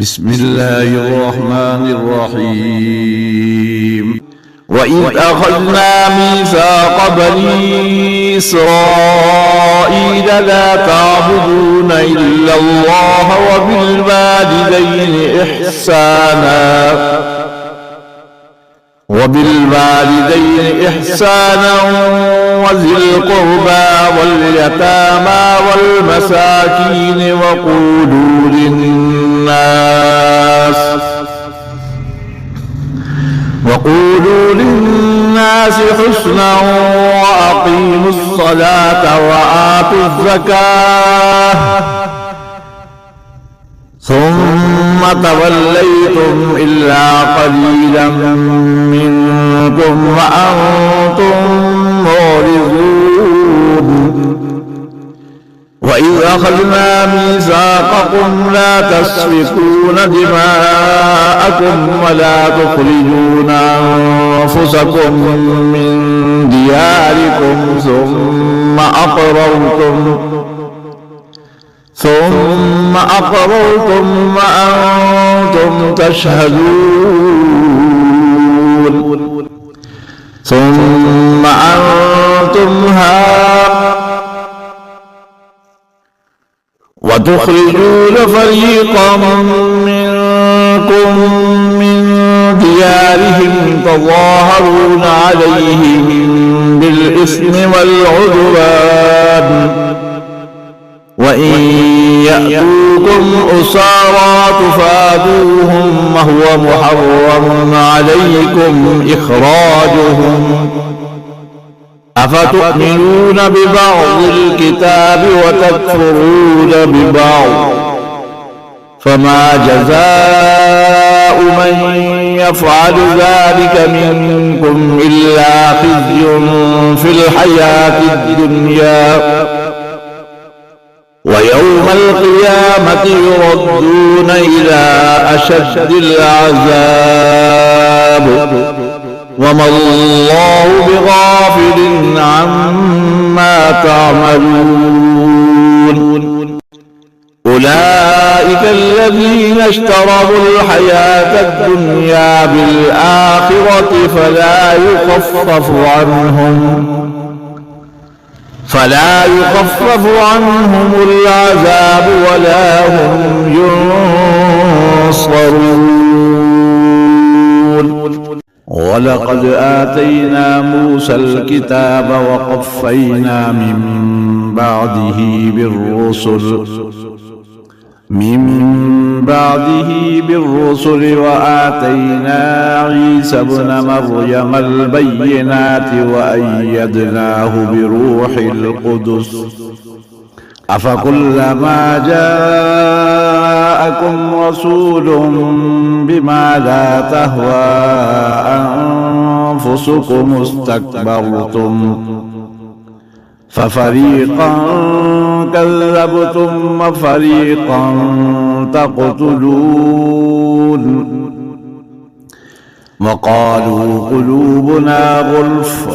بسم الله الرحمن الرحيم. وإذ أخذنا ميثاق بني إسرائيل لا تعبدون إلا الله وبالوالدين إحسانا وذي القربى واليتامى والمساكين وقولوا للناس حسنا وأقيموا الصلاة وآتوا الزكاة ثم توليتم إلا قليلا منكم وأنتم معرضون. وإذ أخذنا ميثاقكم لا تسفكون دماءكم ولا تخرجون أنفسكم من دياركم ثم أقررتم وأنتم تشهدون. ثم أنتم وتخرجون فريقا منكم من ديارهم تظاهرون عليهم بالإثم والعدوان وإن يأتوكم أسارى تفادوهم وهو محرم عليكم إخراجهم أفتؤمنون ببعض الكتاب وتكفرون ببعض فما جزاء من يفعل ذلك منكم إلا خزي في الحياة الدنيا ويوم القيامة يردون إلى أشد العذاب وما الله بغافل عما تعملون. أولئك الذين اشتروا الحياة الدنيا بالآخرة فلا يخفف عنهم العذاب ولا هم ينصرون. ولقد آتينا موسى الكتاب وقفينا من بعده بالرسل وآتينا عيسى ابن مريم البينات وأيدناه بروح القدس أفكلما جاءكم رسول بما لا تهوى أنفسكم استكبرتم ففريقا كذبتم وفريقا تقتلون. وقالوا قلوبنا غلف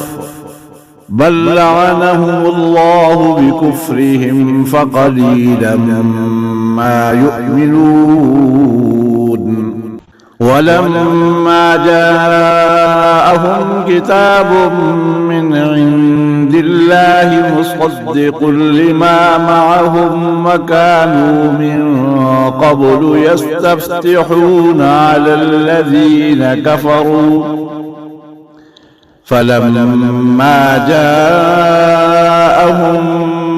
بل لعنهم الله بكفرهم فقليلا ما يؤمنون. ولما جاءهم كتاب من عند الله مصدق لما معهم وكانوا من قبل يستفتحون على الذين كفروا فلما جاءهم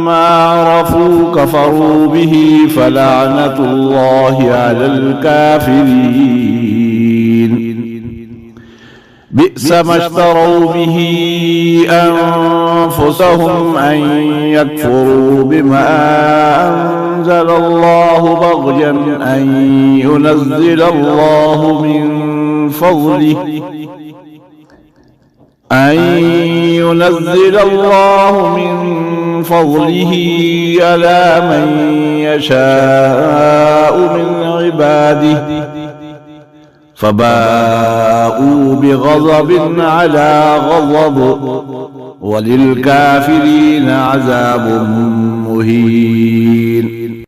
ما عرفوا كفروا به فلعنة الله على الكافرين. بئس ما اشتروا به أنفسهم أن يكفروا بما أنزل الله بغيا أن ينزل الله من فضله على من يشاء من عباده فباءوا بغضب على غضب وللكافرين عذاب مهين.